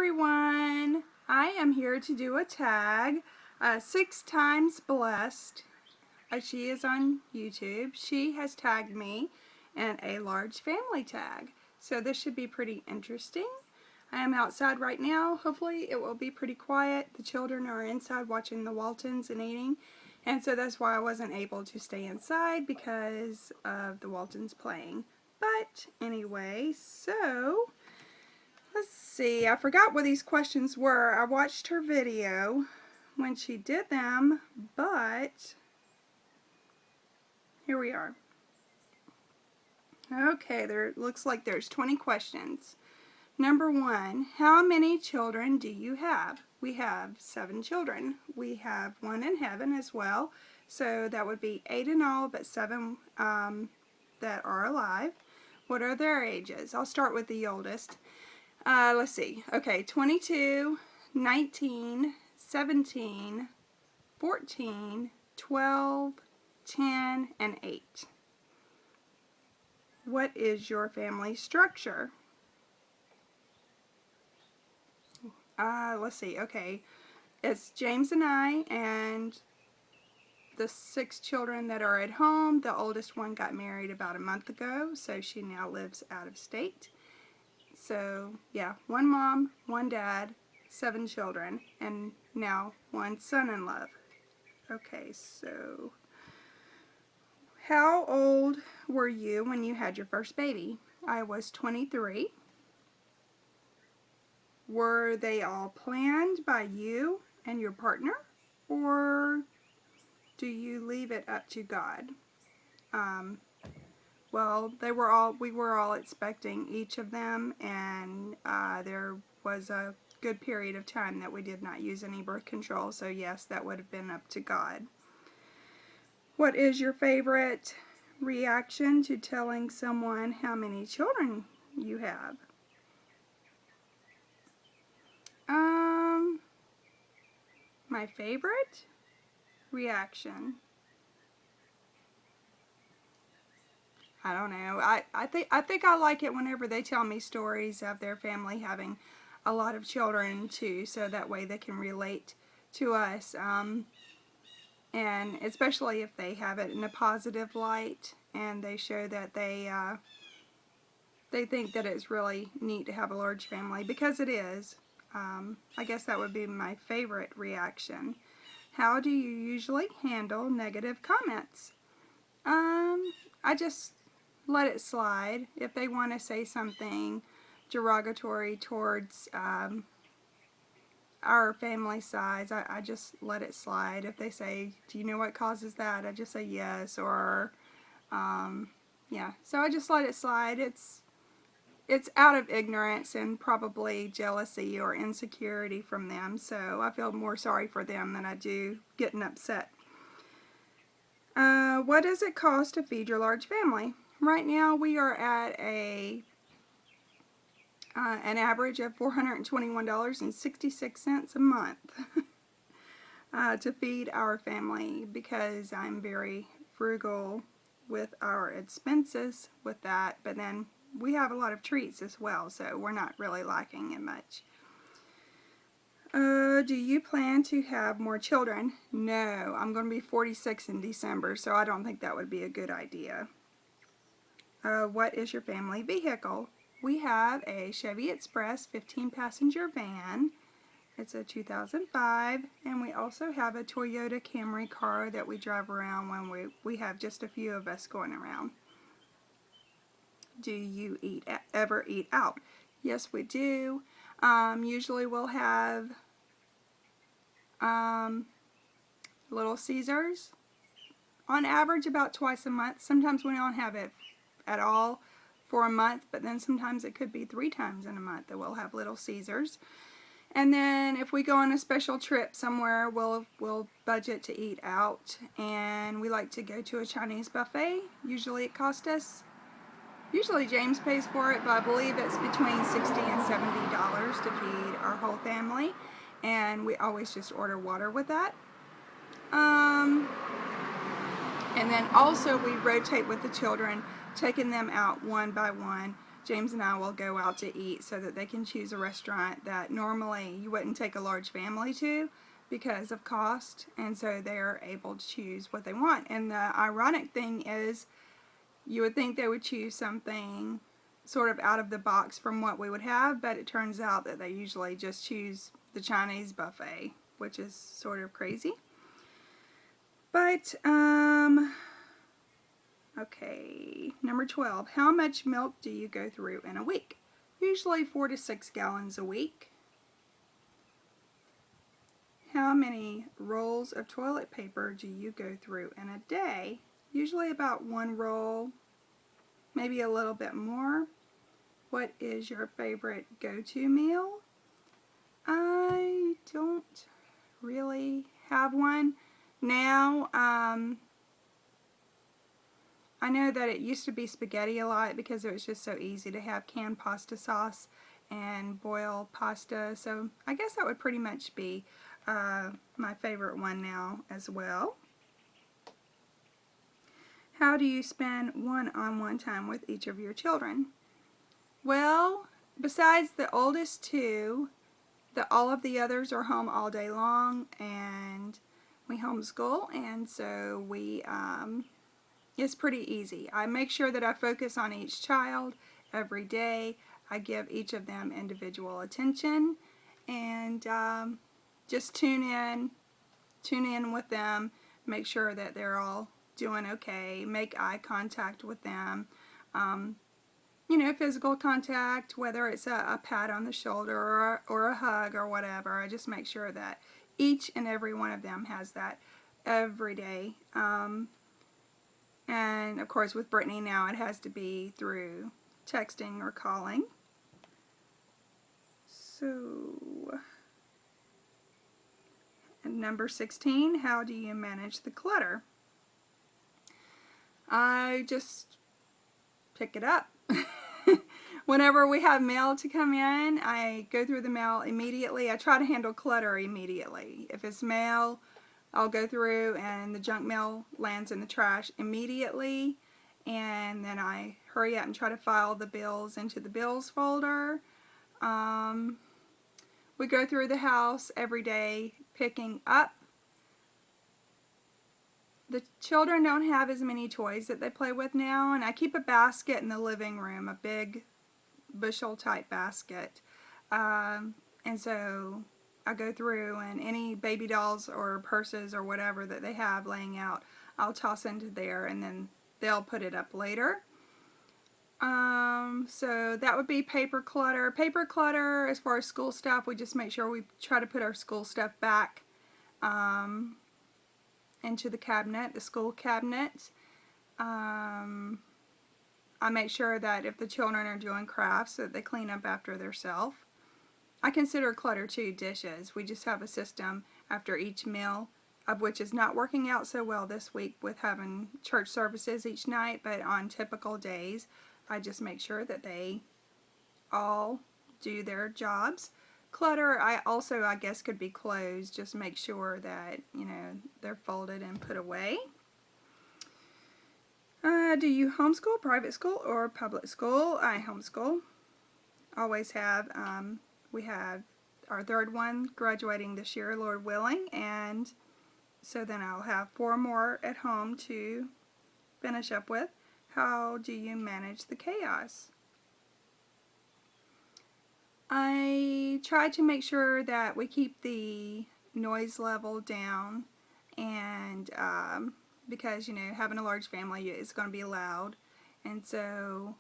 everyone, I am here to do a tag, 6 times blessed. She is on YouTube. She has tagged me in a large family tag. So this should be pretty interesting. I am outside right now. Hopefully it will be pretty quiet. The children are inside watching the Waltons and eating. And so that's why I wasn't able to stay inside because of the Waltons playing. But anyway, so let's see, I forgot what these questions were. I watched her video when she did them, but here we are. Okay, there looks like there's 20 questions. Number 1, how many children do you have? We have 7 children. We have 1 in heaven as well, so that would be 8 in all, but 7 that are alive. What are their ages? I'll start with the oldest. Let's see. Okay, 22, 19, 17, 14, 12, 10, and 8. What is your family structure? Let's see. Okay, it's James and I and the 6 children that are at home. The oldest one got married about a month ago, so she now lives out of state. So, yeah, 1 mom, 1 dad, 7 children, and now 1 son-in-law. Okay, so how old were you when you had your first baby? I was 23. Were they all planned by you and your partner, or do you leave it up to God? Well, we were all expecting each of them, and there was a good period of time that we did not use any birth control, so yes, that would have been up to God. What is your favorite reaction to telling someone how many children you have? My favorite reaction, I don't know. I think I like it whenever they tell me stories of their family having a lot of children too, so that way they can relate to us, and especially if they have it in a positive light and they show that they think that it's really neat to have a large family, because it is. I guess that would be my favorite reaction. How do you usually handle negative comments? I just let it slide. If they want to say something derogatory towards our family size, I just let it slide. If they say, do you know what causes that? I just say yes, or yeah, so I just let it slide. It's out of ignorance and probably jealousy or insecurity from them, so I feel more sorry for them than I do getting upset. What does it cost to feed your large family? Right now we are at an average of $421.66 a month to feed our family, because I'm very frugal with our expenses with that, but then we have a lot of treats as well, so we're not really lacking in much. Do you plan to have more children? No, I'm going to be 46 in December, so I don't think that would be a good idea. What is your family vehicle? We have a Chevy Express 15-passenger van. It's a 2005, and we also have a Toyota Camry car that we drive around when we have just a few of us going around. Do you ever eat out? Yes, we do. Usually we'll have Little Caesars on average about twice a month. Sometimes we don't have it at all for a month, but then sometimes it could be 3 times in a month that we'll have Little Caesars. And then if we go on a special trip somewhere, we'll budget to eat out, and we like to go to a Chinese buffet. Usually it costs us, usually James pays for it, but I believe it's between $60 and $70 to feed our whole family, and we always just order water with that. And then also we rotate with the children, taking them out one by one James and I will go out to eat so that they can choose a restaurant that normally you wouldn't take a large family to because of cost, and so they're able to choose what they want. And the ironic thing is, you would think they would choose something sort of out of the box from what we would have, but it turns out that they usually just choose the Chinese buffet, which is sort of crazy. But, okay, number 12, how much milk do you go through in a week? Usually 4 to 6 gallons a week. How many rolls of toilet paper do you go through in a day? Usually about 1 roll, maybe a little bit more. What is your favorite go-to meal? I don't really have one. Now, I know that it used to be spaghetti a lot because it was just so easy to have canned pasta sauce and boil pasta. So I guess that would pretty much be my favorite one now as well. How do you spend one-on-one time with each of your children? Well, besides the oldest two, all of the others are home all day long, and we homeschool, and so it's pretty easy. I make sure that I focus on each child every day. I give each of them individual attention, and just tune in with them, make sure that they're all doing okay, make eye contact with them. You know, physical contact, whether it's a pat on the shoulder or a hug or whatever. I just make sure that each and every one of them has that every day. And of course with Brittany now it has to be through texting or calling. So, and number 16, how do you manage the clutter? I just pick it up. Whenever we have mail to come in, I go through the mail immediately. I try to handle clutter immediately. If it's mail, I'll go through and the junk mail lands in the trash immediately, and then I hurry up and try to file the bills into the bills folder. We go through the house every day picking up. The children don't have as many toys that they play with now, and I keep a basket in the living room, a big bushel type basket, and so I go through, and any baby dolls or purses or whatever that they have laying out, I'll toss into there, and then they'll put it up later. So that would be paper clutter. Paper clutter, as far as school stuff, we just make sure we try to put our school stuff back into the cabinet, the school cabinet. I make sure that if the children are doing crafts, that they clean up after themselves. I consider clutter too dishes. We just have a system after each meal, of which is not working out so well this week with having church services each night, but on typical days, I just make sure that they all do their jobs. Clutter, I guess could be clothes. Just make sure that, you know, they're folded and put away. Do you homeschool, private school, or public school? I homeschool. Always have. We have our third one graduating this year, Lord willing, and so then I'll have 4 more at home to finish up with. How do you manage the chaos? I try to make sure that we keep the noise level down, and because, you know, having a large family is going to be loud, and so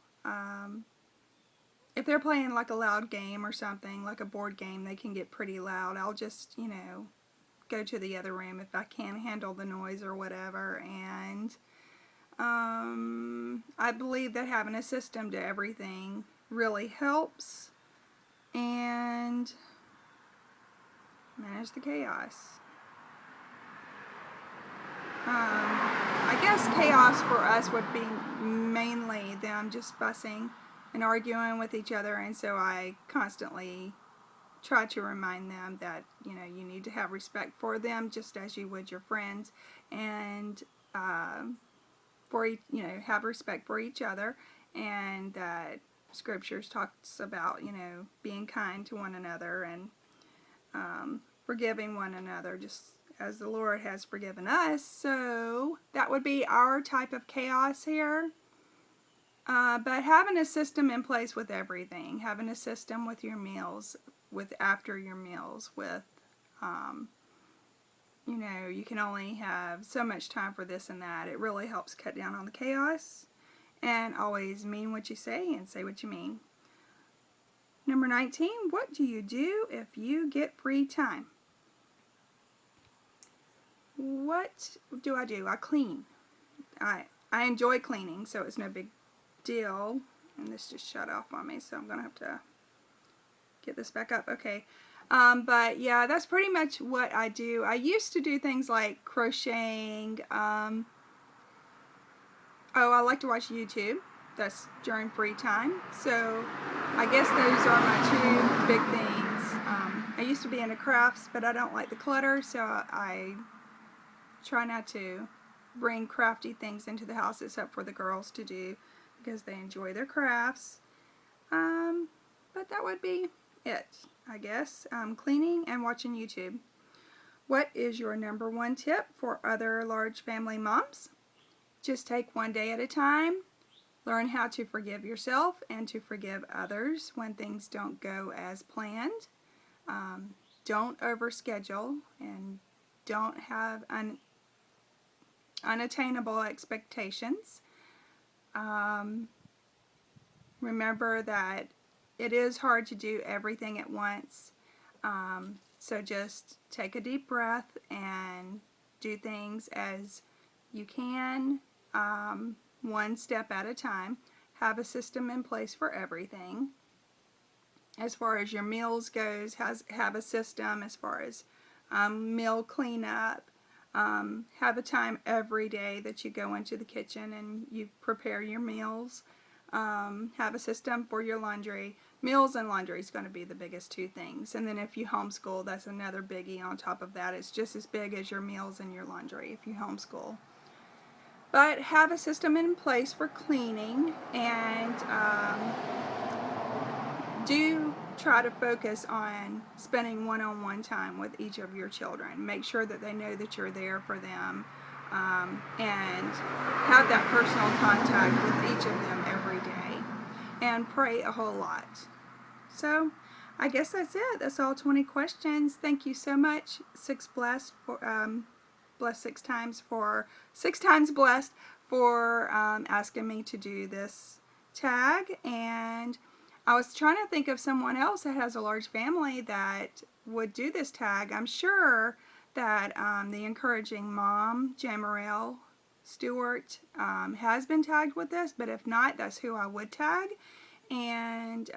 if they're playing like a loud game or something, like a board game, they can get pretty loud. I'll just, you know, go to the other room if I can't handle the noise or whatever. And I believe that having a system to everything really helps, and manage the chaos. I guess chaos for us would be mainly them just fussing and arguing with each other, and so I constantly try to remind them that, you know, you need to have respect for them just as you would your friends, and have respect for each other, and that scriptures talks about, you know, being kind to one another and forgiving one another, just as the Lord has forgiven us. So that would be our type of chaos here. But having a system in place with everything, having a system with your meals, with after your meals, with, you know, you can only have so much time for this and that. It really helps cut down on the chaos. And always mean what you say and say what you mean. Number 19, what do you do if you get free time? What do? I clean. I enjoy cleaning, so it's no big deal. And this just shut off on me, so I'm going to have to get this back up. Okay. But yeah, that's pretty much what I do. I used to do things like crocheting. Oh, I like to watch YouTube. That's during free time. So I guess those are my two big things. I used to be into crafts, but I don't like the clutter, so I try not to bring crafty things into the house except for the girls to do because they enjoy their crafts. But that would be it, I guess. Cleaning and watching YouTube. What is your number one tip for other large family moms? Just take one day at a time. Learn how to forgive yourself and to forgive others when things don't go as planned. Don't overschedule and don't have unattainable expectations. Remember that it is hard to do everything at once. So just take a deep breath and do things as you can, one step at a time. Have a system in place for everything. As far as your meals goes, have a system as far as meal cleanup. Have a time every day that you go into the kitchen and you prepare your meals. Have a system for your laundry. Meals and laundry is going to be the biggest two things. And then if you homeschool, that's another biggie on top of that. It's just as big as your meals and your laundry if you homeschool. But have a system in place for cleaning, and do try to focus on spending one-on-one time with each of your children. Make sure that they know that you're there for them, and have that personal contact with each of them every day, and pray a whole lot. So I guess that's it. That's all 20 questions. Thank you so much. Blessed 6 times for 6 times blessed for asking me to do this tag. And I was trying to think of someone else that has a large family that would do this tag. I'm sure that the Encouraging Mom, Jamarelle Stewart, has been tagged with this, but if not, that's who I would tag. And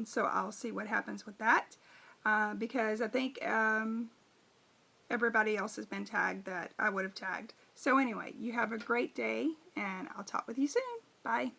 so I'll see what happens with that, because I think everybody else has been tagged that I would have tagged. So anyway, you have a great day, and I'll talk with you soon. Bye.